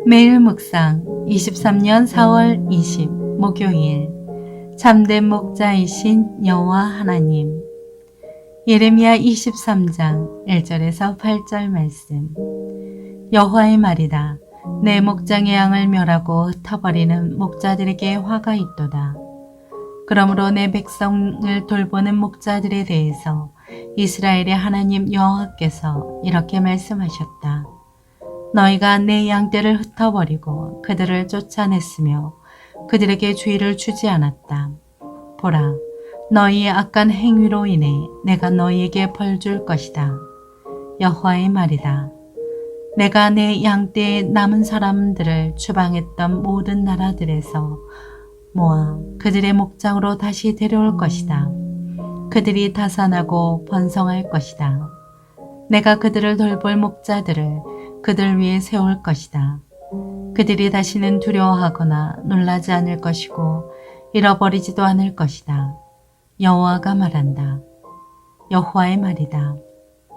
매일 묵상 23년 4월 20 목요일 참된 목자이신 여호와 하나님. 예레미야 23장 1절에서 8절 말씀. 여호와의 말이다. 내 목장의 양을 멸하고 흩어버리는 목자들에게 화가 있도다. 그러므로 내 백성을 돌보는 목자들에 대해서 이스라엘의 하나님 여호와께서 이렇게 말씀하셨다. 너희가 내 양떼를 흩어버리고 그들을 쫓아냈으며 그들에게 주의를 주지 않았다. 보라, 너희의 악한 행위로 인해 내가 너희에게 벌 줄 것이다. 여호와의 말이다. 내가 내 양떼의 남은 사람들을 추방했던 모든 나라들에서 모아 그들의 목장으로 다시 데려올 것이다. 그들이 다산하고 번성할 것이다. 내가 그들을 돌볼 목자들을 그들 위에 세울 것이다. 그들이 다시는 두려워하거나 놀라지 않을 것이고 잃어버리지도 않을 것이다. 여호와가 말한다. 여호와의 말이다.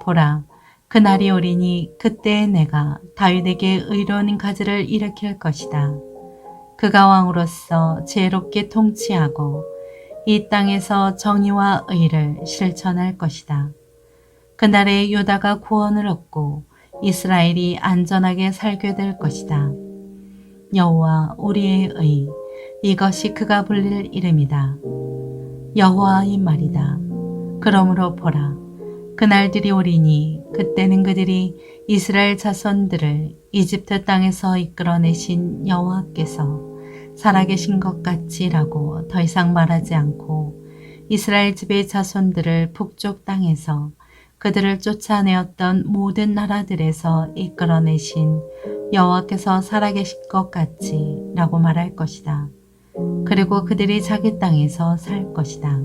보라, 그날이 오리니 그때에 내가 다윗에게 의로운 가지를 일으킬 것이다. 그가 왕으로서 지혜롭게 통치하고 이 땅에서 정의와 의를 실천할 것이다. 그날에 유다가 구원을 얻고 이스라엘이 안전하게 살게 될 것이다. 여호와 우리의 의, 이것이 그가 불릴 이름이다. 여호와의 말이다. 그러므로 보라, 그날들이 오리니 그때는 그들이 이스라엘 자손들을 이집트 땅에서 이끌어내신 여호와께서 살아계신 것 같이라고 더 이상 말하지 않고 이스라엘 집의 자손들을 북쪽 땅에서 그들을 쫓아내었던 모든 나라들에서 이끌어내신 여호와께서 살아계신 것 같이 라고 말할 것이다. 그리고 그들이 자기 땅에서 살 것이다.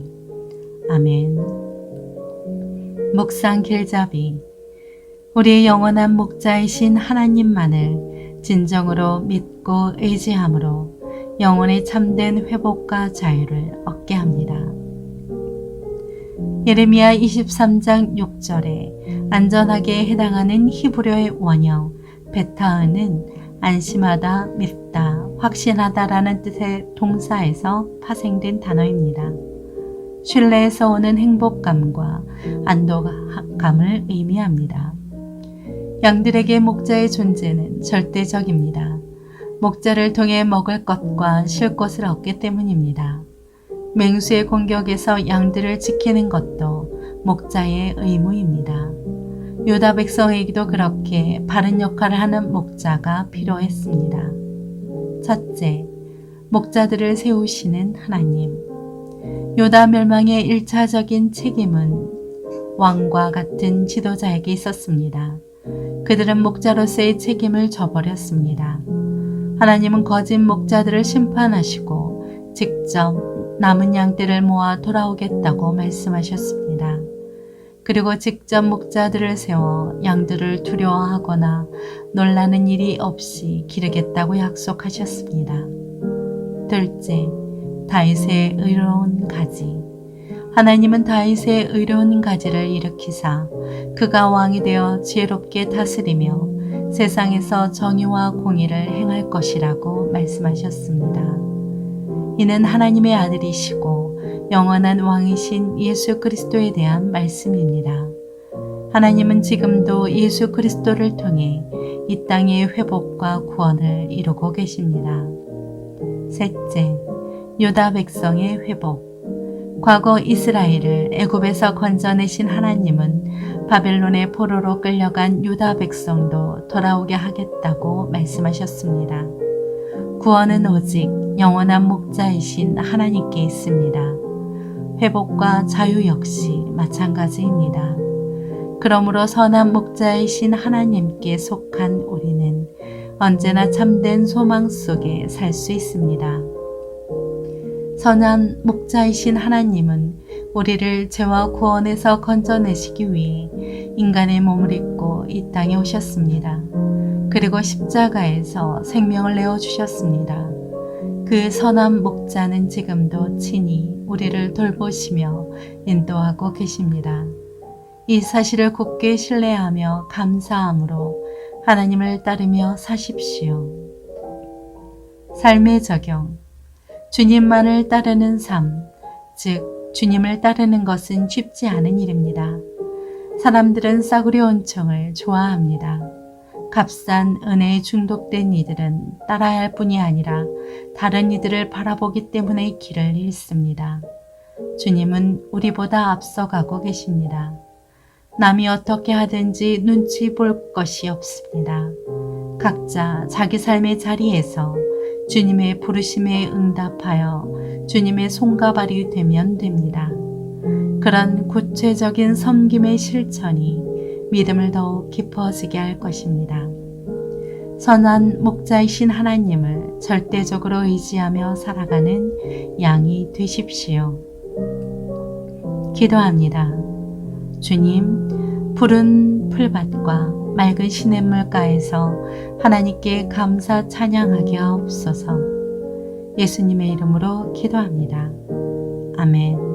아멘. 묵상 길잡이. 우리의 영원한 목자이신 하나님만을 진정으로 믿고 의지함으로 영혼의 참된 회복과 자유를 얻게 합니다. 예레미야 23장 6절에 안전하게 해당하는 히브리어의 원형 베타은은 안심하다, 믿다, 확신하다라는 뜻의 동사에서 파생된 단어입니다. 신뢰에서 오는 행복감과 안도감을 의미합니다. 양들에게 목자의 존재는 절대적입니다. 목자를 통해 먹을 것과 쉴 곳을 얻기 때문입니다. 맹수의 공격에서 양들을 지키는 것도 목자의 의무입니다. 유다 백성에게도 그렇게 바른 역할을 하는 목자가 필요했습니다. 첫째, 목자들을 세우시는 하나님. 유다 멸망의 1차적인 책임은 왕과 같은 지도자에게 있었습니다. 그들은 목자로서의 책임을 져버렸습니다. 하나님은 거짓 목자들을 심판하시고 직접 남은 양떼를 모아 돌아오겠다고 말씀하셨습니다. 그리고 직접 목자들을 세워 양들을 두려워하거나 놀라는 일이 없이 기르겠다고 약속하셨습니다. 둘째, 다윗의 의로운 가지. 하나님은 다윗의 의로운 가지를 일으키사 그가 왕이 되어 지혜롭게 다스리며 세상에서 정의와 공의를 행할 것이라고 말씀하셨습니다. 이는 하나님의 아들이시고 영원한 왕이신 예수 그리스도에 대한 말씀입니다. 하나님은 지금도 예수 그리스도를 통해 이 땅의 회복과 구원을 이루고 계십니다. 셋째, 유다 백성의 회복. 과거 이스라엘을 애굽에서 건져내신 하나님은 바벨론의 포로로 끌려간 유다 백성도 돌아오게 하겠다고 말씀하셨습니다. 구원은 오직 영원한 목자이신 하나님께 있습니다. 회복과 자유 역시 마찬가지입니다. 그러므로 선한 목자이신 하나님께 속한 우리는 언제나 참된 소망 속에 살 수 있습니다. 선한 목자이신 하나님은 우리를 죄와 구원에서 건져내시기 위해 인간의 몸을 입고 이 땅에 오셨습니다. 그리고 십자가에서 생명을 내어주셨습니다. 그 선한 목자는 지금도 친히 우리를 돌보시며 인도하고 계십니다. 이 사실을 굳게 신뢰하며 감사함으로 하나님을 따르며 사십시오. 삶의 적용. 주님만을 따르는 삶, 즉 주님을 따르는 것은 쉽지 않은 일입니다. 사람들은 싸구려 온청을 좋아합니다. 값싼 은혜에 중독된 이들은 따라야 할 뿐이 아니라 다른 이들을 바라보기 때문에 길을 잃습니다. 주님은 우리보다 앞서가고 계십니다. 남이 어떻게 하든지 눈치 볼 것이 없습니다. 각자 자기 삶의 자리에서 주님의 부르심에 응답하여 주님의 손과 발이 되면 됩니다. 그런 구체적인 섬김의 실천이 믿음을 더욱 깊어지게 할 것입니다. 선한 목자이신 하나님을 절대적으로 의지하며 살아가는 양이 되십시오. 기도합니다. 주님, 푸른 풀밭과 맑은 시냇물가에서 하나님께 감사 찬양하게 하옵소서. 예수님의 이름으로 기도합니다. 아멘.